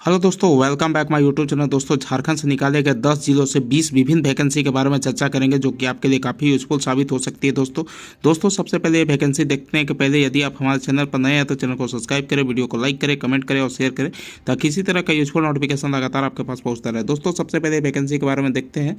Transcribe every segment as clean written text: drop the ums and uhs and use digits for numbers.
Hello दोस्तों, welcome back my YouTube channel. दोस्तों, झारखंड से निकाले गए 10 जिलों से 20 विभिन्न वैकेंसी के बारे में चर्चा करेंगे, जो कि आपके लिए काफ़ी यूजफुल साबित हो सकती है। दोस्तों सबसे पहले ये वैकेंसी देखने के पहले यदि आप हमारे चैनल पर नए हैं तो चैनल को सब्सक्राइब करें, वीडियो को लाइक करें, कमेंट करें और शेयर करें, ताकि इसी तरह का यूजफुल नोटिफिकेशन लगातार आपके पास पहुँचता रहे। दोस्तों, सबसे पहले वैकेंसी के बारे में देखते हैं।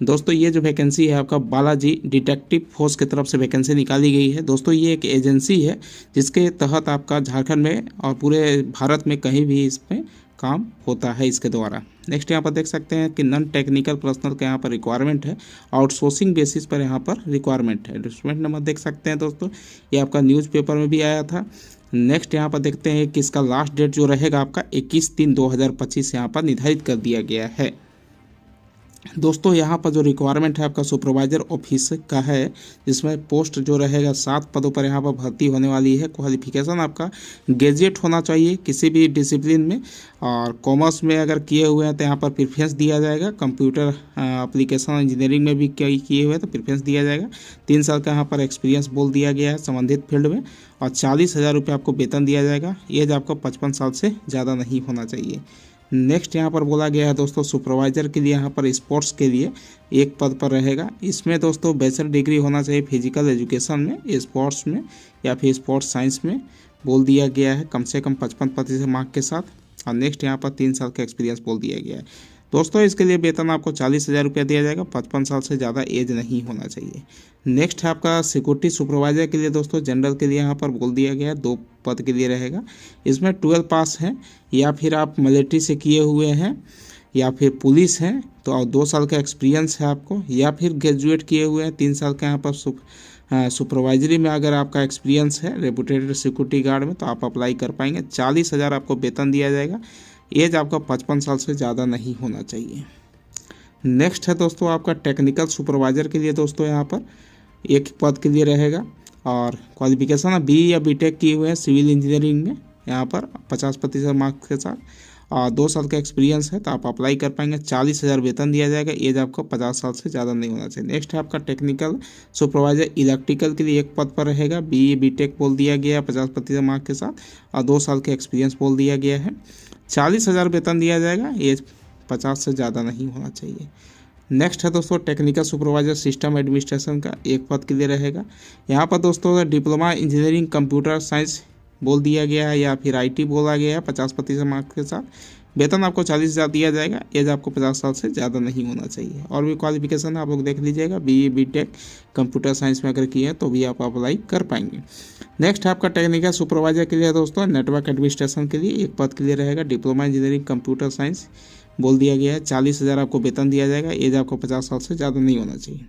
दोस्तों, ये जो वैकेंसी है आपका बालाजी डिटेक्टिव फोर्स की तरफ से वैकेंसी निकाली गई है। दोस्तों, ये एक एजेंसी है जिसके तहत आपका झारखंड में और पूरे भारत में कहीं भी इसमें काम होता है इसके द्वारा। नेक्स्ट यहाँ पर देख सकते हैं कि नॉन टेक्निकल पर्सनल का यहाँ पर रिक्वायरमेंट है, आउटसोर्सिंग बेसिस पर यहाँ पर रिक्वायरमेंट है। एडवर्टाइजमेंट नंबर देख सकते हैं दोस्तों, ये आपका न्यूज़पेपर में भी आया था। नेक्स्ट यहाँ पर देखते हैं कि इसका लास्ट डेट जो रहेगा आपका 21/3/2025 यहाँ पर निर्धारित कर दिया गया है। दोस्तों, यहाँ पर जो रिक्वायरमेंट है आपका सुपरवाइजर ऑफिस का है, जिसमें पोस्ट जो रहेगा 7 पदों पर यहाँ पर भर्ती होने वाली है। क्वालिफिकेशन आपका ग्रेजुएट होना चाहिए किसी भी डिसिप्लिन में, और कॉमर्स में अगर किए हुए हैं तो यहाँ पर प्रेफरेंस दिया जाएगा। कंप्यूटर एप्लीकेशन इंजीनियरिंग में भी किए हुए हैं तो प्रेफरेंस दिया जाएगा। 3 साल का यहाँ पर एक्सपीरियंस बोल दिया गया है संबंधित फील्ड में, और 40,000 रुपये आपको वेतन दिया जाएगा। एज आपको 55 साल से ज़्यादा नहीं होना चाहिए। नेक्स्ट यहाँ पर बोला गया है दोस्तों, सुपरवाइजर के लिए यहाँ पर स्पोर्ट्स के लिए एक पद पर रहेगा। इसमें दोस्तों बैचलर डिग्री होना चाहिए फिजिकल एजुकेशन में, स्पोर्ट्स में या फिर स्पोर्ट्स साइंस में बोल दिया गया है, कम से कम 55% मार्क के साथ। और नेक्स्ट यहाँ पर 3 साल का एक्सपीरियंस बोल दिया गया है। दोस्तों, इसके लिए वेतन आपको 40,000 रुपया दिया जाएगा। 55 साल से ज़्यादा एज नहीं होना चाहिए। नेक्स्ट है आपका सिक्योरिटी सुपरवाइजर के लिए दोस्तों, जनरल के लिए यहाँ पर बोल दिया गया है 2 पद के लिए रहेगा। इसमें 12 पास हैं या फिर आप मिलिट्री से किए हुए हैं या फिर पुलिस हैं तो 2 साल का एक्सपीरियंस है आपको, या फिर ग्रेजुएट किए हुए हैं 3 साल का यहाँ पर सुपरवाइजरी में अगर आपका एक्सपीरियंस है रेपुटेड सिक्योरिटी गार्ड में तो आप अप्लाई कर पाएंगे। 40,000 आपको वेतन दिया जाएगा। एज आपका 55 साल से ज़्यादा नहीं होना चाहिए। नेक्स्ट है दोस्तों आपका टेक्निकल सुपरवाइजर के लिए दोस्तों, यहाँ पर एक पद के लिए रहेगा, और क्वालिफिकेशन है BE या BTech किए हुए हैं सिविल इंजीनियरिंग में, यहाँ पर 50% मार्क्स के साथ, और 2 साल का एक्सपीरियंस है तो आप अप्लाई कर पाएंगे। 40,000 वेतन दिया जाएगा। एज आपको 50 साल से ज़्यादा नहीं होना चाहिए। नेक्स्ट है आपका टेक्निकल सुपरवाइजर इलेक्ट्रिकल के लिए एक पद पर रहेगा। BE BTech बोल दिया गया है 50% मार्क्स के साथ, और 2 साल का एक्सपीरियंस बोल दिया गया है। 40,000 वेतन दिया जाएगा। एज 50 से ज़्यादा नहीं होना चाहिए। नेक्स्ट है दोस्तों टेक्निकल सुपरवाइजर सिस्टम एडमिनिस्ट्रेशन का एक पद के लिए रहेगा। यहाँ पर दोस्तों डिप्लोमा इंजीनियरिंग कंप्यूटर साइंस बोल दिया गया है या फिर IT बोला गया है 50% मार्क्स के साथ। वेतन आपको 40,000 दिया जाएगा। एज आपको 50 साल से ज़्यादा नहीं होना चाहिए। और भी क्वालिफिकेशन आप लोग देख लीजिएगा, BE BTech कंप्यूटर साइंस में अगर किए हैं तो भी आप अप्लाई कर पाएंगे। नेक्स्ट है आपका टेक्निकल सुपरवाइजर के लिए दोस्तों नेटवर्क एडमिनिस्ट्रेशन के लिए एक पद के लिए रहेगा। डिप्लोमा इंजीनियरिंग कंप्यूटर साइंस बोल दिया गया है। 40,000 आपको वेतन दिया जाएगा। एज आपको 50 साल से ज़्यादा नहीं होना चाहिए।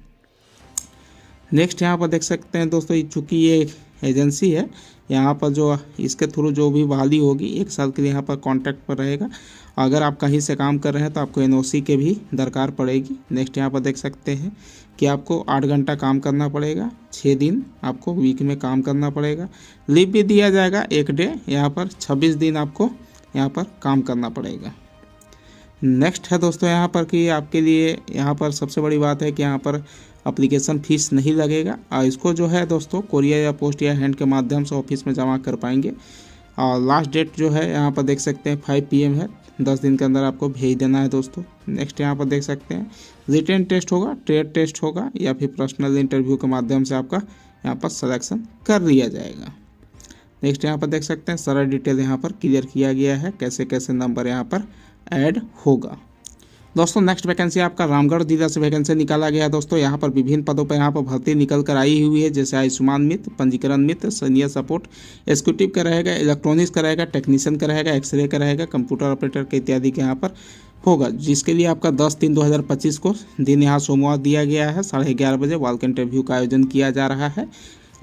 नेक्स्ट यहाँ पर देख सकते हैं दोस्तों, चूँकि ये एजेंसी है, यहाँ पर जो इसके थ्रू जो भी बहाली होगी 1 साल के लिए यहाँ पर कॉन्ट्रैक्ट पर रहेगा। अगर आप कहीं से काम कर रहे हैं तो आपको NOC के भी दरकार पड़ेगी। नेक्स्ट यहाँ पर देख सकते हैं कि आपको 8 घंटा काम करना पड़ेगा, 6 दिन आपको वीक में काम करना पड़ेगा। लीव भी दिया जाएगा 1 डे, यहाँ पर 26 दिन आपको यहाँ पर काम करना पड़ेगा। नेक्स्ट है दोस्तों यहाँ पर कि आपके लिए यहाँ पर सबसे बड़ी बात है कि यहाँ पर एप्लीकेशन फ़ीस नहीं लगेगा, और इसको जो है दोस्तों कोरियर या पोस्ट या हैंड के माध्यम से ऑफिस में जमा कर पाएंगे। और लास्ट डेट जो है यहाँ पर देख सकते हैं 5 PM है। 10 दिन के अंदर आपको भेज देना है दोस्तों। नेक्स्ट यहाँ पर देख सकते हैं रिटन टेस्ट होगा, ट्रेड टेस्ट होगा, या फिर पर्सनल इंटरव्यू के माध्यम से आपका यहाँ पर सिलेक्शन कर लिया जाएगा। नेक्स्ट यहाँ पर देख सकते हैं सारा डिटेल यहाँ पर क्लियर किया गया है, कैसे कैसे नंबर यहाँ पर ऐड होगा। दोस्तों, नेक्स्ट वैकेंसी आपका रामगढ़ जिला से वैकेंसी निकाला गया है दोस्तों। यहाँ पर विभिन्न पदों पर यहाँ पर भर्ती निकल कर आई हुई है, जैसे आयुष्मान मित्र, पंजीकरण मित्र, सीनियर सपोर्ट, एग्जीक्यूटिव का रहेगा, इलेक्ट्रॉनिक्स का रहेगा, टेक्नीशियन का रहेगा, एक्सरे का रहेगा, कंप्यूटर ऑपरेटर के इत्यादि के यहाँ पर होगा। जिसके लिए आपका 10/3/2025 को दिन यहाँ सोमवार दिया गया है। 11:30 बजे वॉक इंटरव्यू का आयोजन किया जा रहा है।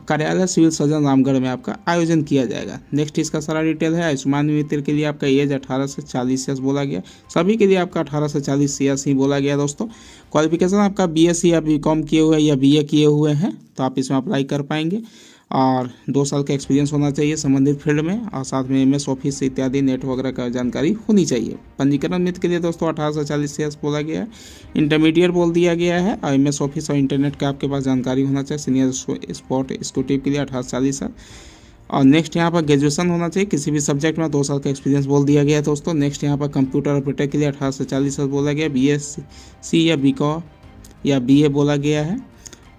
कार्यालय सिविल सर्जन रामगढ़ में आपका आयोजन किया जाएगा। नेक्स्ट इसका सारा डिटेल है। आयुष्मान मित्र के लिए आपका एज 18 से 40 ईयर्स बोला गया। सभी के लिए आपका 18 से 40 ईयर्स ही बोला गया दोस्तों। क्वालिफिकेशन आपका BSc या BCom किए हुए या BA किए हुए हैं तो आप इसमें अप्लाई कर पाएंगे, और 2 साल का एक्सपीरियंस होना चाहिए संबंधित फील्ड में, और साथ में MS ऑफिस इत्यादि नेट वगैरह का जानकारी होनी चाहिए। पंजीकरण मित्र के लिए दोस्तों 18 से 40 ईयर्स बोला गया है। इंटरमीडिएट बोल दिया गया है, और MS ऑफिस और इंटरनेट का आपके पास जानकारी होना चाहिए। सीनियर स्पोर्ट एग्जीक्यूटिव के लिए 18 से 40 साल, और नेक्स्ट यहाँ पर ग्रेजुएशन होना चाहिए किसी भी सब्जेक्ट में, 2 साल का एक्सपीरियंस बोल दिया गया है दोस्तों। नेक्स्ट यहाँ पर कंप्यूटर ऑपरेटर के लिए 18 से 40 साल बोला गया, BSc या BCom या BA बोला गया है,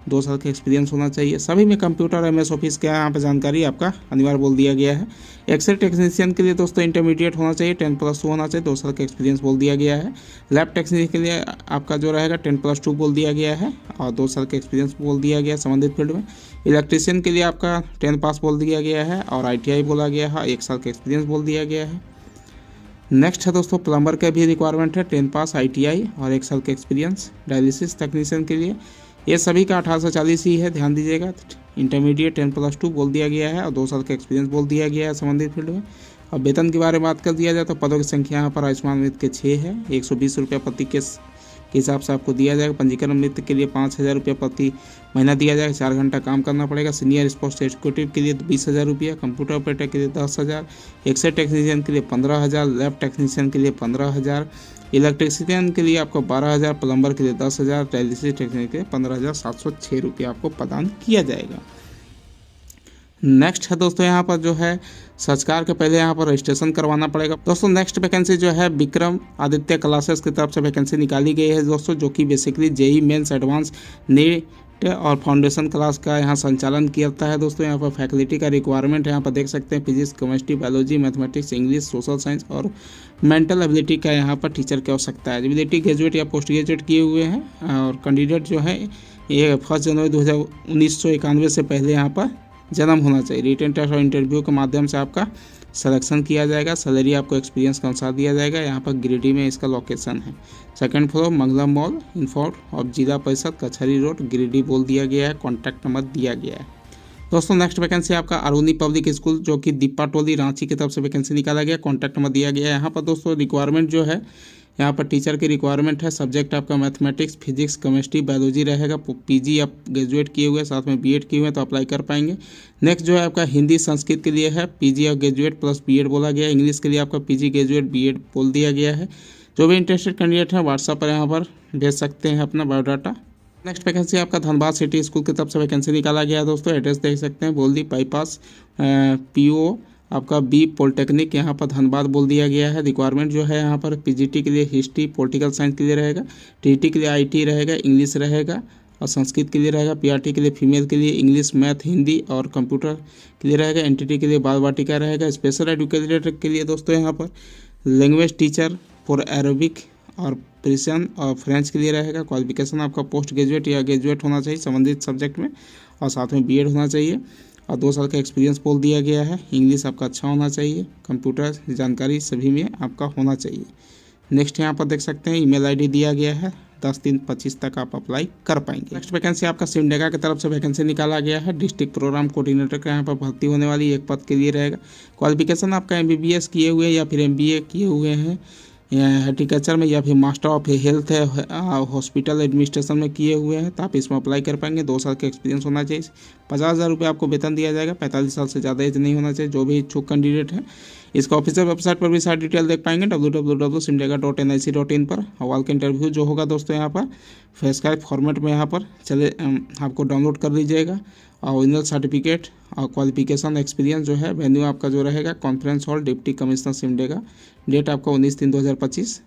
2 साल का एक्सपीरियंस होना चाहिए। सभी में कंप्यूटर MS ऑफिस का यहाँ पर जानकारी आपका अनिवार्य बोल दिया गया है। एक्सेल टेक्नीशियन के लिए दोस्तों इंटरमीडिएट होना चाहिए, 10+2 होना चाहिए, 2 साल का एक्सपीरियंस बोल दिया गया है। लैब टेक्नीशियन के लिए आपका जो रहेगा 10+2 बोल दिया गया है और 2 साल का एक्सपीरियंस बोल दिया गया है संबंधित फील्ड में। इलेक्ट्रीशियन के लिए आपका 10 पास बोल दिया गया है और ITI बोला गया है, 1 साल का एक्सपीरियंस बोल दिया गया है। नेक्स्ट है दोस्तों प्लम्बर का भी रिक्वायरमेंट है, 10 पास ITI और 1 साल का एक्सपीरियंस। डायलिसिस टेक्नीशियन के लिए ये सभी का 18 से 40 ही है, ध्यान दीजिएगा। इंटरमीडिएट 10+2 बोल दिया गया है और 2 साल का एक्सपीरियंस बोल दिया गया है संबंधित फील्ड में। अब वेतन के बारे में बात कर दिया जाए तो पदों की संख्या यहाँ पर आयुष्मान मित्र के 6 है, 120 रुपये प्रति केस के हिसाब से आपको दिया जाएगा। पंजीकरण मित्र के लिए 5000 रुपये प्रति महीना दिया जाएगा, 4 घंटा काम करना पड़ेगा। सीनियर स्पोर्ट्स एग्जीक्यूटिव के लिए 20,000 रुपये, कंप्यूटर ऑपरेटर के लिए 10,000, एक्सरे टेक्नीशियन के लिए 15,000, लैब टेक्नीशियन के लिए 15,000, इलेक्ट्रिशियन के लिए आपको 12,000, प्लम्बर के लिए 10,000, डायलिसिस टेक्नीशियन के लिए 15,706 रुपये आपको प्रदान किया जाएगा। नेक्स्ट है दोस्तों यहाँ पर जो है संस्कार के पहले यहाँ पर रजिस्ट्रेशन करवाना पड़ेगा। दोस्तों नेक्स्ट वैकेंसी जो है विक्रम आदित्य क्लासेस की तरफ से वैकेंसी निकाली गई है दोस्तों, जो कि basically JEE mains advance NEET और फाउंडेशन क्लास का यहाँ संचालन किया है दोस्तों। यहाँ पर फैकल्टी का रिक्वायरमेंट है, यहाँ पर देख सकते हैं physics, chemistry, biology, mathematics, English, social science और मेंटल एबिलिटी का यहाँ पर टीचर की आवश्यकता है। एबिलिटी ग्रेजुएट या पोस्ट ग्रेजुएट किए हुए हैं और कैंडिडेट जो है ये 1 जनवरी 1991 से पहले यहाँ पर जन्म होना चाहिए। रिटन टेस्ट और इंटरव्यू के माध्यम से आपका सिलेक्शन किया जाएगा। सैलरी आपको एक्सपीरियंस के अनुसार दिया जाएगा। यहाँ पर गिरिडीह में इसका लोकेशन है, 2nd फ्लोर मंगलम मॉल इनफोर्ट और जिला परिषद कचहरी रोड गिरिडीह बोल दिया गया है। कॉन्टैक्ट नंबर दिया गया है। दोस्तों नेक्स्ट वैकेंसी आपका अरुणी पब्लिक स्कूल जो कि दीपा टोली रांची की तरफ से वैकेंसी निकाला गया, कॉन्टैक्ट नंबर दिया गया है। यहाँ पर दोस्तों रिक्वायरमेंट जो है यहाँ पर टीचर की रिक्वायरमेंट है। सब्जेक्ट आपका मैथमेटिक्स, फिजिक्स, केमिस्ट्री, बायोलॉजी रहेगा। PG आप ग्रेजुएट किए हुए साथ में B.Ed किए हुए तो अप्लाई कर पाएंगे। नेक्स्ट जो है आपका हिंदी संस्कृत के लिए है, PG और ग्रेजुएट प्लस B.Ed बोला गया है। इंग्लिश के लिए आपका PG ग्रेजुएट B.Ed बोल दिया गया है। जो भी इंटरेस्टेड कैंडिडेट है व्हाट्सएप पर यहाँ पर भेज सकते हैं अपना बायोडाटा। नेक्स्ट वैकेंसी आपका धनबाद सिटी स्कूल की तरफ से वैकेंसी निकाला गया है दोस्तों। एड्रेस देख सकते हैं, बोलदी बाईपास PO आपका B पॉलिटेक्निक यहाँ पर धनबाद बोल दिया गया है। रिक्वायरमेंट जो है यहाँ पर PGT के लिए हिस्ट्री, पॉलिटिकल साइंस के लिए रहेगा, TT के लिए IT रहेगा, इंग्लिश रहेगा और संस्कृत के लिए रहेगा। PRT के लिए फीमेल के लिए इंग्लिश, मैथ, हिंदी और कंप्यूटर के लिए रहेगा। NTT के लिए बाल वाटिका रहेगा। स्पेशल एजुकेटेड के लिए दोस्तों यहाँ पर लैंग्वेज टीचर फॉर अरबिक और पर्शियन और फ्रेंच के लिए रहेगा। क्वालिफिकेशन आपका पोस्ट ग्रेजुएट या ग्रेजुएट होना चाहिए संबंधित सब्जेक्ट में और साथ में B.Ed होना चाहिए और 2 साल का एक्सपीरियंस बोल दिया गया है। इंग्लिश आपका अच्छा होना चाहिए, कंप्यूटर जानकारी सभी में आपका होना चाहिए। नेक्स्ट यहाँ पर देख सकते हैं ईमेल ID दिया गया है, 10/3/25 तक आप अप्लाई कर पाएंगे। नेक्स्ट वैकेंसी आपका सिमडेगा की तरफ से वैकेंसी निकाला गया है। डिस्ट्रिक्ट प्रोग्राम कोऑर्डिनेटर का यहाँ पर भर्ती होने वाली 1 पद के लिए रहेगा। क्वालिफिकेशन आपका MBBS किए हुए या फिर MBA किए हुए हैं हॉर्टिकल्चर में या फिर मास्टर ऑफ हेल्थ है हॉस्पिटल एडमिनिस्ट्रेशन में किए हुए हैं तो आप इसमें अप्लाई कर पाएंगे। 2 साल का एक्सपीरियंस होना चाहिए। 50,000 रुपये आपको वेतन दिया जाएगा। 45 साल से ज़्यादा एज नहीं होना चाहिए जो भी इच्छुक कैंडिडेट है। इसका ऑफिशियल वेबसाइट पर भी सारी डिटेल देख पाएंगे www.simdega.nic.in पर। हवाल का इंटरव्यू जो होगा दोस्तों यहाँ पर फेसकाइप फॉर्मेट में यहाँ पर आपको डाउनलोड कर लीजिएगा। और ओरिजिनल सर्टिफिकेट और क्वालिफिकेशन एक्सपीरियंस जो है वेन्यू आपका जो रहेगा conference hall deputy commissioner Simdega. Date आपका 19/3/2025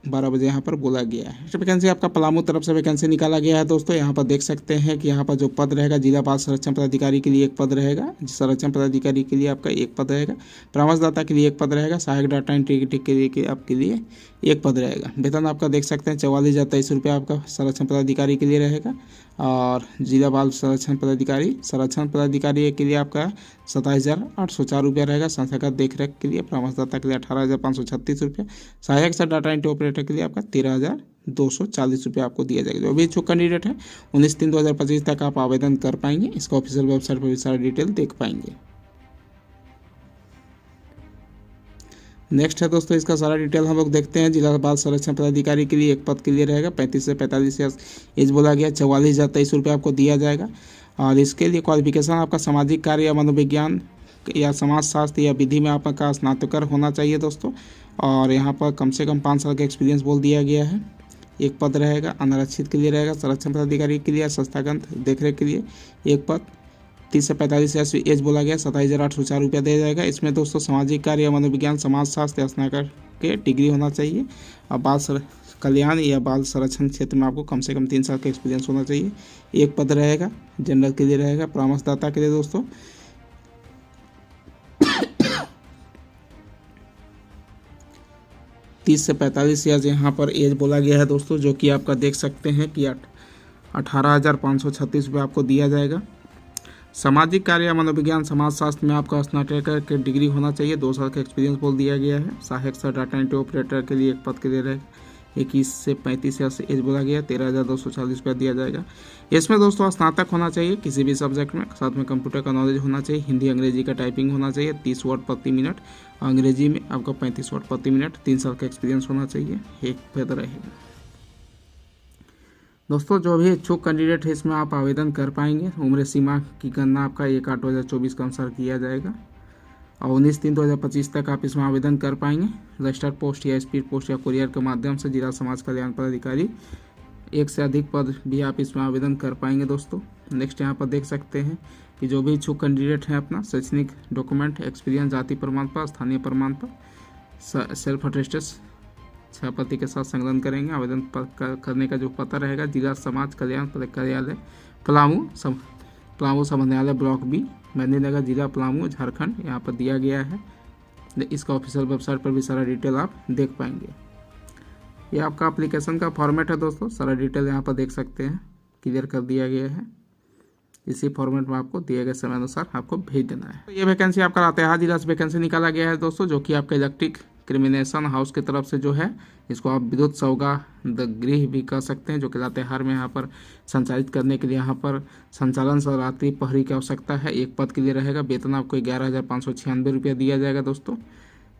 12 बजे यहाँ पर बोला गया है। नेक्स्ट वैकेंसी आपका पलामू तरफ से वैकेंसी निकाला गया है दोस्तों। यहाँ पर देख सकते हैं कि यहाँ पर जो पद रहेगा जिला बाल संरक्षण पदाधिकारी के लिए 1 पद रहेगा। संरक्षण पदाधिकारी के लिए आपका 1 पद रहेगा। परामर्शदाता के लिए 1 पद रहेगा। सहायक डाटा एंट्री के लिए आपके लिए 1 पद रहेगा। वेतन आपका देख सकते हैं 44,023 रुपये आपका संरक्षण पदाधिकारी के लिए रहेगा। और जिला बाल संरक्षण पदाधिकारी के लिए आपका 27,804 रुपया रहेगा। संस्थागत देखरेख के लिए परामर्शदाता के लिए 18,536 रुपये। सहायक से डाटा एंट्री ऑपरेटर के लिए आपका 13,240 रुपये आपको दिया जाएगा। जो भी इच्छुक कैंडिडेट है 19/3/2025 तक आप आवेदन कर पाएंगे। इसका ऑफिशियल वेबसाइट पर भी सारा डिटेल देख पाएंगे। नेक्स्ट है दोस्तों इसका सारा डिटेल हम लोग देखते हैं। जिला बाल संरक्षण पदाधिकारी के लिए 1 पद के लिए रहेगा। 35 से 45 ईयर्स एज बोला गया। 44,023 रुपये आपको दिया जाएगा। और इसके लिए क्वालिफिकेशन आपका सामाजिक कार्य या मनोविज्ञान या समाजशास्त्र या विधि में आपका स्नातक होना चाहिए दोस्तों। और यहाँ पर कम से कम 5 साल का एक्सपीरियंस बोल दिया गया है। 1 पद रहेगा। अनारक्षित के लिए रहेगा। संरक्षण पदाधिकारी के लिए संस्थागत देखरेख के लिए 1 पद। 30 से 45 ईयर्स एज बोला गया, 27,804 रुपया दिया जाएगा। इसमें दोस्तों सामाजिक कार्य, मनोविज्ञान, समाजशास्त्र, स्नातक के डिग्री होना चाहिए और बाल कल्याण या बाल संरक्षण क्षेत्र में आपको कम से कम 3 साल का एक्सपीरियंस होना चाहिए। एक पद रहेगा, जनरल के लिए रहेगा, परामर्शदाता के लिए दोस्तों 30 से 45 ईयर्स यहाँ पर एज बोला गया है दोस्तों, जो कि आपका देख सकते हैं कि 18,536 रुपये आपको दिया जाएगा। सामाजिक कार्य, मनोविज्ञान, समाजशास्त्र में आपका स्नातक की डिग्री होना चाहिए, 2 साल का एक्सपीरियंस बोल दिया गया है। सहायक सह डाटा एंट्री ऑपरेटर के लिए एक पद के लिए रहेगा, 21 से 35 ईयर्स एज बोला गया, 13,240 रुपया दिया जाएगा। इसमें दोस्तों स्नातक होना चाहिए किसी भी सब्जेक्ट में, साथ में कंप्यूटर का नॉलेज होना चाहिए, हिंदी अंग्रेजी का टाइपिंग होना चाहिए, 30 वर्ड प्रति मिनट, अंग्रेजी में आपका 35 वर्ड प्रति मिनट, 3 साल का एक्सपीरियंस होना चाहिए, एक पद रहेगा। दोस्तों जो भी इच्छुक कैंडिडेट है इसमें आप आवेदन कर पाएंगे। उम्र सीमा की गणना आपका 1/8/2024 के अनुसार किया जाएगा और 19/3/2025 तक आप इसमें आवेदन कर पाएंगे। रजिस्टर्ड पोस्ट या स्पीड पोस्ट या कुरियर के माध्यम से जिला समाज कल्याण पदाधिकारी, एक से अधिक पद भी आप इसमें आवेदन कर पाएंगे दोस्तों। नेक्स्ट यहाँ पर देख सकते हैं कि जो भी इच्छुक कैंडिडेट हैं अपना शैक्षणिक डॉक्यूमेंट, एक्सपीरियंस, जाति प्रमाण पत्र, स्थानीय प्रमाण पत्र, सेल्फ अटेस्टेड छापति के साथ संलग्न करेंगे। आवेदन करने का जो पता रहेगा जिला समाज कल्याण कार्यालय पलामू समन्वयालय ब्लॉक बी, मेदिनीनगर, जिला पलामू, झारखंड, यहाँ पर दिया गया है। इसका ऑफिशियल वेबसाइट पर भी सारा डिटेल आप देख पाएंगे। ये आपका एप्लीकेशन का फॉर्मेट है दोस्तों, सारा डिटेल यहाँ पर देख सकते हैं, क्लियर कर दिया गया है। इसी फॉर्मेट में आपको दिए गए समय अनुसार आपको भेज देना है। तो ये वैकेंसी आपका लातेहार जिला से वैकेंसी निकाला गया है दोस्तों, जो कि आपका इलेक्ट्रिक क्रिमिनेशन हाउस की तरफ से जो है, इसको आप विद्युत सौगागृह भी कह सकते हैं, जो कि लातेहार में यहाँ पर संचालित करने के लिए यहाँ पर संचालन सह रात्रि प्रहरी की आवश्यकता है। एक पद के लिए रहेगा, वेतन आपको 11,596 रुपया दिया जाएगा दोस्तों।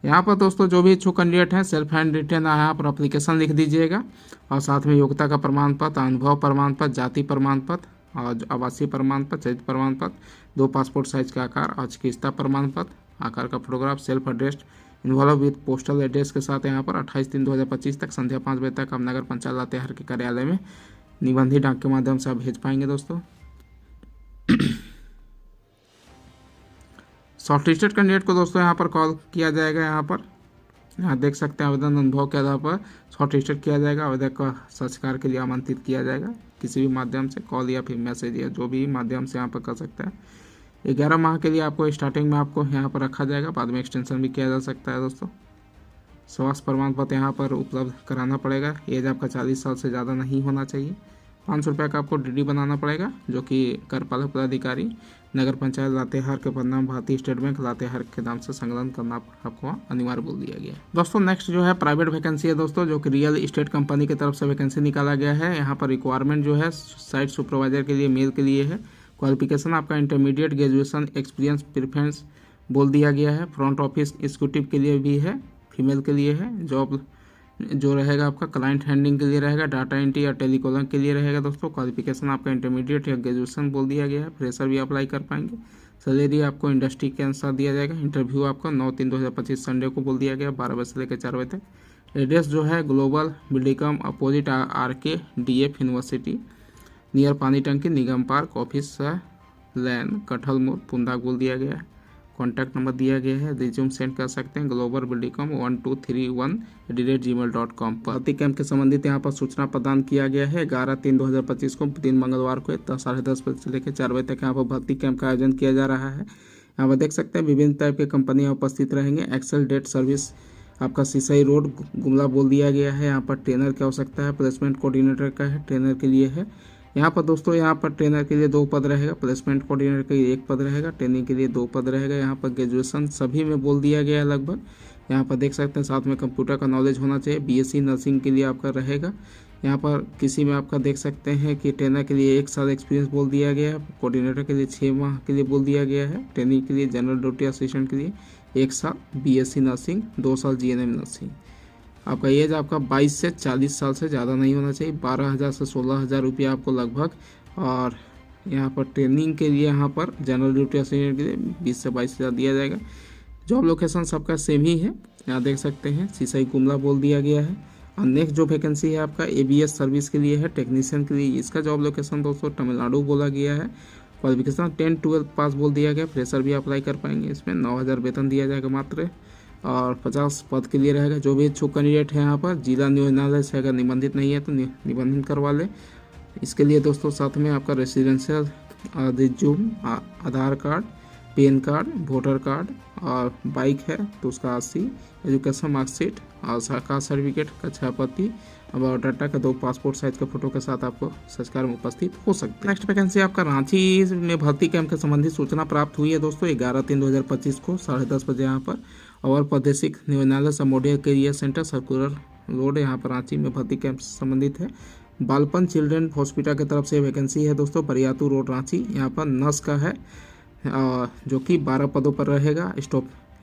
यहाँ पर दोस्तों जो भी इच्छुक कैंडिडेट हैं सेल्फ हैंड रिटन यहाँ पर एप्लीकेशन लिख दीजिएगा और साथ में योग्यता का प्रमाण पत्र, अनुभव प्रमाण पत्र, जाति प्रमाण पत्र और आवासीय प्रमाण पत्र, चरित्र प्रमाण पत्र, 2 पासपोर्ट साइज का आकार और चिकित्सा प्रमाण पत्र, आकार का photograph, self address involve with postal address के साथ यहाँ पर 28/3/2025 तक संध्या 5 बजे तक आप नगर पंचायत लातेहार के कार्यालय में निबंधित डाक के माध्यम से आप भेज पाएंगे दोस्तों। शॉर्टलिस्टेड कैंडिडेट को दोस्तों यहाँ पर कॉल किया जाएगा। यहाँ देख सकते हैं आवेदन अनुभव के आधार पर शॉर्टलिस्टेड किया जाएगा। आवेदक का साक्षात्कार के लिए आमंत्रित किया जाएगा, किसी भी माध्यम से कॉल या फिर मैसेज या जो भी माध्यम से यहाँ पर कर सकता है। 11 माह के लिए आपको स्टार्टिंग में आपको यहाँ पर रखा जाएगा, बाद में एक्सटेंशन भी किया जा सकता है दोस्तों। स्वास्थ्य प्रमाण पत्र यहाँ पर उपलब्ध कराना पड़ेगा। एज आपका 40 साल से ज़्यादा नहीं होना चाहिए। 500 रुपये का आपको डीडी बनाना पड़ेगा, जो कि कार्यपालक पदाधिकारी नगर पंचायत लातेहार के पदनाम भारतीय स्टेट बैंक लातेहार के नाम से संलग्न करना आपको अनिवार्य बोल दिया गया है दोस्तों। नेक्स्ट जो है प्राइवेट वैकेंसी है दोस्तों, जो कि रियल इस्टेट कंपनी की तरफ से वैकेंसी निकाला गया है। यहाँ पर रिक्वायरमेंट जो है साइट सुपरवाइजर के लिए मेल के लिए है। क्वालिफिकेशन आपका इंटरमीडिएट ग्रेजुएशन एक्सपीरियंस प्रेफरेंस बोल दिया गया है। फ्रंट ऑफिस एग्जीक्यूटिव के लिए भी है, फीमेल के लिए है। जॉब जो रहेगा आपका क्लाइंट हैंडलिंग के लिए रहेगा, डाटा एंट्री या टेलीकॉलर के लिए रहेगा दोस्तों। क्वालिफिकेशन आपका इंटरमीडिएट या ग्रेजुएशन बोल दिया गया है। फ्रेशर भी अप्लाई कर पाएंगे। सैलरी आपको इंडस्ट्री के अनुसार दिया जाएगा। इंटरव्यू आपका 9/3/2025 संडे को बोल दिया गया, 12 बजे से लेकर 4 बजे तक। एड्रेस जो है ग्लोबल बिल्डिकम opposite RK DF university near पानी टंकी निगम पार्क ऑफिस लैन कटहल मोड़ पुंदा बोल दिया गया है। कॉन्टैक्ट नंबर दिया गया है। रिज्यूम सेंड कर सकते हैं ग्लोबल बिल्डिकम 1231@gmail.com पर। भर्ती कैंप के संबंधित यहाँ पर सूचना प्रदान किया गया है। 11/3/2025 को दिन मंगलवार को 10:30 बजे से लेकर 4 बजे तक यहाँ पर भर्ती कैंप का आयोजन किया जा रहा है। यहाँ पर देख सकते हैं विभिन्न टाइप के कंपनियाँ उपस्थित रहेंगे। एक्सेल डेट सर्विस आपका सिसई रोड गुमला बोल दिया गया है। यहाँ पर ट्रेनर की आवश्यकता है। प्लेसमेंट कोऑर्डिनेटर का है, ट्रेनर के लिए है। यहाँ पर दोस्तों यहाँ पर ट्रेनर के लिए 2 पद रहेगा, प्लेसमेंट कोऑर्डिनेटर के लिए 1 पद रहेगा, ट्रेनिंग के लिए 2 पद रहेगा। यहाँ पर ग्रेजुएशन सभी में बोल दिया गया है लगभग। यहाँ पर देख सकते हैं साथ में कंप्यूटर का नॉलेज होना चाहिए। BSc नर्सिंग के लिए आपका रहेगा। यहाँ पर किसी में आपका देख सकते हैं कि ट्रेनर के लिए 1 साल एक्सपीरियंस बोल दिया गया है। कोऑर्डिनेटर के लिए 6 माह के लिए बोल दिया गया है। ट्रेनिंग के लिए जनरल ड्यूटी असिस्टेंट के लिए 1 साल, BSc नर्सिंग 2 साल, GNM नर्सिंग। आपका एज आपका 22 से 40 साल से ज़्यादा नहीं होना चाहिए। 12,000 से 16,000 रुपया आपको लगभग। और यहाँ पर ट्रेनिंग के लिए यहाँ पर जनरल ड्यूटी असिस्टेंट के लिए 20 से 22,000 दिया जाएगा। जॉब लोकेशन सबका सेम ही है। यहाँ देख सकते हैं सिसई गुमला बोल दिया गया है। और नेक्स्ट जो वैकेंसी है आपका ABS सर्विस के लिए है, टेक्नीशियन के लिए। इसका जॉब लोकेशन दोस्तों तमिलनाडु बोला गया है। क्वालिफिकेशन 10-12 पास बोल दिया गया। फ्रेशर भी अप्लाई कर पाएंगे। इसमें 9,000 वेतन दिया जाएगा मात्र और 50 पद के लिए रहेगा। जो भी इच्छुक कैंडिडेट है यहाँ पर जिला न्यायालय से अगर निबंधित नहीं है तो निबंधन करवा ले। इसके लिए दोस्तों साथ में आपका residential resume, Aadhaar card, PAN card, voter card और बाइक है तो उसका 80, एजुकेशन मार्कशीट और सरकार सर्टिफिकेट का 6 प्रति और बायोडाटा का 2 पासपोर्ट साइज का फोटो के साथ आपको संस्कार में उपस्थित हो सकते हैं। नेक्स्ट वैकेंसी आपका रांची में भर्ती कैंप के संबंधित सूचना प्राप्त हुई है दोस्तों 11/3/2025 को 10:30 बजे यहाँ पर और प्रादेशिक न्यायालय समोडिया कैरियर सेंटर सर्कुलर रोड यहाँ पर रांची में भर्ती कैंप से संबंधित है। बालपन चिल्ड्रन हॉस्पिटल की तरफ से वैकेंसी है दोस्तों बरियातू रोड रांची। यहाँ पर नर्स का है जो कि 12 पदों पर रहेगा।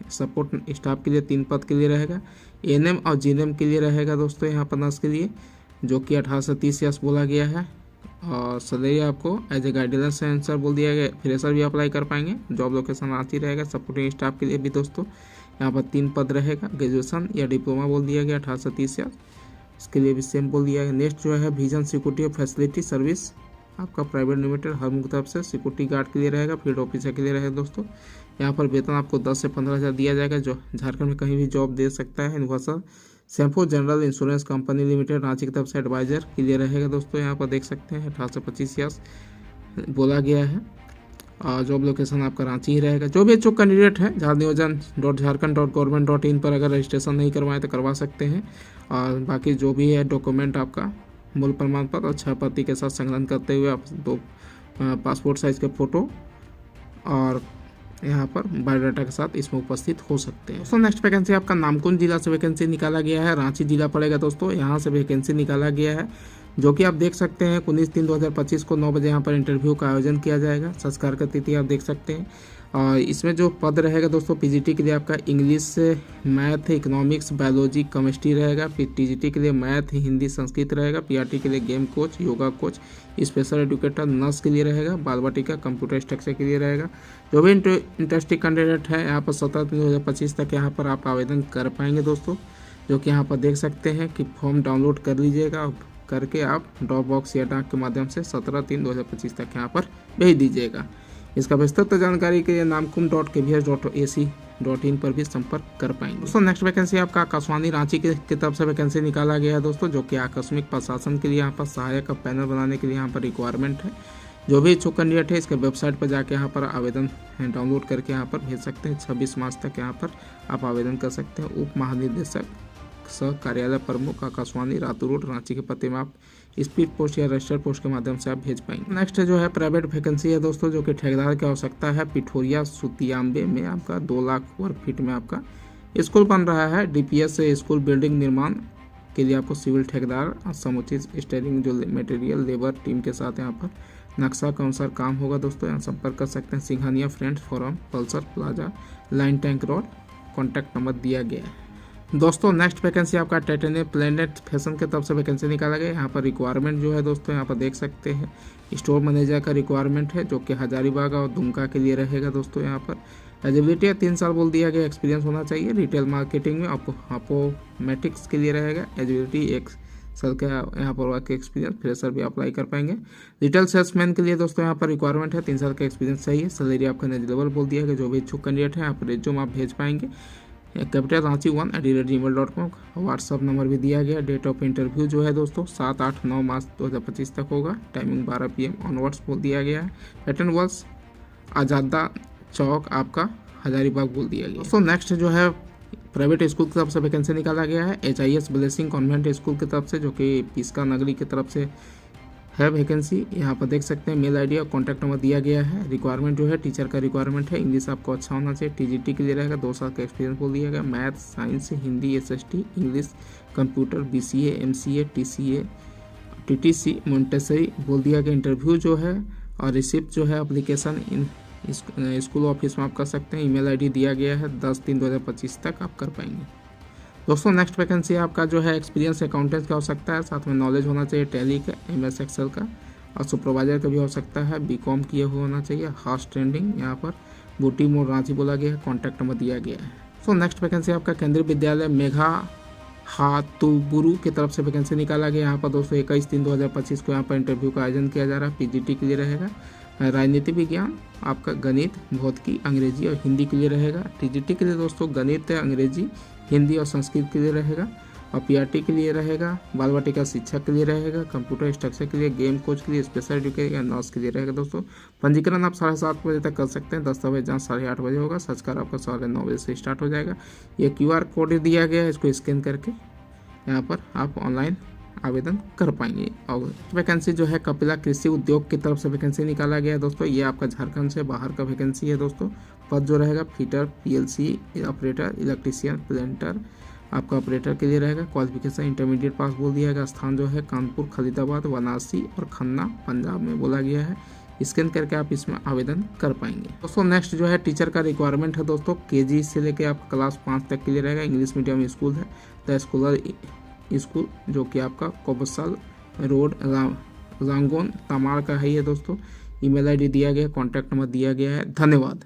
सपोर्ट स्टाफ के लिए 3 पद के लिए रहेगा। एएनएम और जीएनएम के लिए रहेगा दोस्तों यहाँ पर नर्स के लिए जो कि 18 से 30 ईयर्स बोला गया है। और सैलरी आपको एज ए गाइडेंस सेंसर बोल दिया गया। फ्रेशर भी अप्लाई कर पाएंगे। जॉब लोकेशन रांची रहेगा। सपोर्टिंग स्टाफ के लिए भी दोस्तों यहाँ पर 3 पद रहेगा। ग्रेजुएशन या डिप्लोमा बोल दिया गया 18 से 30 ईयर्स, इसके लिए भी सेम बोल दिया गया। नेक्स्ट जो है विजन सिक्योरिटी और फैसिलिटी सर्विस आपका प्राइवेट लिमिटेड हर तरफ से सिक्योरिटी गार्ड के लिए रहेगा। फील्ड ऑफिसर के लिए रहेगा दोस्तों। यहाँ पर वेतन आपको 10 से 15,000 दिया जाएगा। जो झारखंड में कहीं भी जॉब दे सकता है। Universal Sompo general insurance company limited Ranchi की तरफ से एडवाइजर के लिए रहेगा दोस्तों। यहाँ पर देख सकते हैं 18 से 25 ईयर्स बोला गया है। और जॉब लोकेशन आपका रांची ही रहेगा। जो भी इच्छुक कैंडिडेट है झारनियोजन.झारखंड.गवर्नमेंट.in पर अगर रजिस्ट्रेशन नहीं करवाएं तो करवा सकते हैं। और बाकी जो भी है डॉक्यूमेंट आपका मूल प्रमाण पत्र और 6 प्रति के साथ संकलन करते हुए आप 2 पासपोर्ट साइज के फोटो और यहाँ पर बायोडाटा के साथ इसमें उपस्थित हो सकते हैं। दोस्तों नेक्स्ट वैकेंसी आपका नामकुम जिला से वैकेंसी निकाला गया है। रांची जिला पड़ेगा दोस्तों। यहाँ से वैकेंसी निकाला गया है जो कि आप देख सकते हैं 19/3/2025 को 9 बजे यहाँ पर इंटरव्यू का आयोजन किया जाएगा। संस्कार का तिथि आप देख सकते हैं। और इसमें जो पद रहेगा दोस्तों पीजीटी के लिए आपका English, math, economics, biology, chemistry रहेगा। फिर टीजीटी के लिए मैथ, हिंदी, संस्कृत रहेगा। पीआरटी के लिए game coach, yoga coach, special educator, nurse के लिए रहेगा। बाल वाटिका कंप्यूटर स्ट्रक्चर के लिए रहेगा। जो भी इंटरेस्टेड कैंडिडेट है यहाँ पर 17/3/2025 तक यहाँ पर आप आवेदन कर पाएंगे दोस्तों। जो कि यहाँ पर देख सकते हैं कि फॉर्म डाउनलोड कर लीजिएगा करके आप ड्रॉप बॉक्स या डाक के माध्यम से 17/3/2025 तक यहाँ पर भेज दीजिएगा। इसका विस्तृत जानकारी के लिए namkum.kvs.ac.in पर भी संपर्क कर पाएंगे। दोस्तों नेक्स्ट वैकेंसी आपका आकाशवाणी रांची की तरफ से वैकेंसी निकाला गया है दोस्तों जो कि आकस्मिक प्रशासन के लिए यहाँ पर सहायक का पैनल बनाने के लिए यहाँ पर रिक्वायरमेंट है। जो भी इच्छुक कैंडिडेट है इसके वेबसाइट पर जाके यहाँ पर आवेदन डाउनलोड करके यहाँ पर भेज सकते हैं। 26 मार्च तक यहाँ पर आप आवेदन कर सकते हैं। उप महानिदेशक सह कार्यालय प्रमुख आकाशवाणी रातू रोड रांची के पते में आप स्पीड पोस्ट या रजिस्टर्ड पोस्ट के माध्यम से आप भेज पाएंगे। नेक्स्ट जो है प्राइवेट वैकेंसी है दोस्तों जो कि ठेकेदार की आवश्यकता है। पिठोरिया सुतियाम्बे में आपका 2 लाख वर्ग फीट में आपका स्कूल बन रहा है। डीपीएस से स्कूल बिल्डिंग निर्माण के लिए आपको सिविल ठेकेदार समुचित स्टेयरिंग जो मटेरियल लेबर टीम के साथ यहाँ पर नक्शा के अनुसार काम होगा दोस्तों। यहाँ संपर्क कर सकते हैं। Singhania friends forum, Pulsar plaza, line tank road. Contact number दिया गया है। दोस्तों नेक्स्ट वैकेंसी आपका टाइटेनियम प्लेनेट फैशन की तरफ से वैकेंसी निकाला गया है। यहाँ पर रिक्वायरमेंट जो है दोस्तों यहाँ पर देख सकते हैं स्टोर मैनेजर का रिक्वायरमेंट है जो कि हजारीबाग और दुमका के लिए रहेगा दोस्तों। यहाँ पर एलिजिबिलिटी 3 साल बोल दिया गया। एक्सपीरियंस होना चाहिए। रिटेल मार्केटिंग में अपोमेटिक्स के लिए रहेगा। एलिजिबिलिटी 1 साल का यहाँ पर वर्क एक्सपीरियंस। फ्रेशर भी अप्लाई कर पाएंगे। रिटेल सेल्समैन के लिए दोस्तों यहाँ पर रिक्वायरमेंट है 3 साल का एक्सपीरियंस चाहिए। सैलरी आपका नेगलेबल बोल दिया गया। जो भी इच्छुक कैंडिडेट है यहाँ पर रिज्यूम आप भेज पाएंगे। कैपिटल ranchi1@gmail.com व्हाट्सअप नंबर भी दिया गया। डेट ऑफ इंटरव्यू जो है दोस्तों 7-8-9 मार्च 2025 तक होगा। टाइमिंग 12 PM ऑनवर्ड्स बोल दिया गया है। पैटर्न वर्क्स आज़ादा चौक आपका हजारीबाग बोल दिया गया। दोस्तों नेक्स्ट जो है प्राइवेट स्कूल की तरफ से वैकेंसी निकाला गया है। HIS ब्लेसिंग कॉन्वेंट स्कूल की तरफ से जो कि पिस्का नगरी की तरफ से है वैकेंसी। यहाँ पर देख सकते हैं। मेल आईडी और कॉन्टैक्ट नंबर दिया गया है। रिक्वायरमेंट जो है टीचर का रिक्वायरमेंट है। इंग्लिश आपको अच्छा होना चाहिए। टीजीटी के लिए रहेगा 2 साल का एक्सपीरियंस बोल दिया गया। Math, science, Hindi, SST, English, computer, BCA, MCA, TCA, TTC, Montessori बोल दिया गया। इंटरव्यू जो है और रिसिप्ट जो है एप्लीकेशन स्कूल ऑफिस में आप कर सकते हैं। ईमेल आईडी दिया गया है। 10/3/2025 तक आप कर पाएंगे। दोस्तों नेक्स्ट वैकेंसी आपका जो है एक्सपीरियंस अकाउंटेंट की आवश्यकता है। साथ में नॉलेज होना चाहिए टैली का, MS एक्सेल का और सुपरवाइजर का भी हो सकता है। BCom किए हुए होना चाहिए। हाउस ट्रेंडिंग यहाँ पर बूटी मोड़ रांची बोला गया है। कॉन्टैक्ट नंबर दिया गया है। सो नेक्स्ट वैकेंसी आपका केंद्रीय विद्यालय मेघा हातुबुरु की तरफ से वैकेंसी निकाला गया। यहाँ पर दोस्तों 21/3/2025 को यहाँ पर इंटरव्यू का आयोजन किया जा रहा है। PGT के लिए रहेगा। राजनीति विज्ञान आपका गणित, भौतिकी, अंग्रेजी और हिंदी के लिए रहेगा। टीजीटी के लिए दोस्तों गणित, अंग्रेजी, हिंदी और संस्कृत के लिए रहेगा। और पीआरटी के लिए रहेगा, बाल वाटिका शिक्षा के लिए रहेगा, कंप्यूटर स्ट्रक्चर के लिए, गेम कोच के लिए, स्पेशल एजुकेशन या नर्स के लिए रहेगा। दोस्तों पंजीकरण आप 7:30 बजे तक कर सकते हैं। दस्तावेज जांच 8:30 बजे होगा। संस्कार आपका 9:30 बजे से स्टार्ट हो जाएगा। ये QR कोड दिया गया है, इसको स्कैन करके यहाँ पर आप ऑनलाइन आवेदन कर पाएंगे। और वैकेंसी जो है कपिला कृषि उद्योग की तरफ से वैकेंसी निकाला गया है दोस्तों। ये आपका झारखंड से बाहर का वैकेंसी है दोस्तों। पद जो रहेगा fitter, PLC operator, electrician, planter आपका ऑपरेटर के लिए रहेगा। क्वालिफिकेशन इंटरमीडिएट पास बोल दिया गया। स्थान जो है कानपुर, खलीदाबाद, वाराणसी और खन्ना पंजाब में बोला गया है। स्कैन करके आप इसमें आवेदन कर पाएंगे। दोस्तों नेक्स्ट जो है टीचर का रिक्वायरमेंट है दोस्तों। KG से लेकर आपका क्लास 5 तक के लिए रहेगा। इंग्लिश मीडियम स्कूल है द स्कॉलर स्कूल, जो कि आपका कोबसल रोड रांगोन तमाड़ का है ये दोस्तों। email ID दिया गया, कॉन्टैक्ट नंबर दिया गया है। धन्यवाद।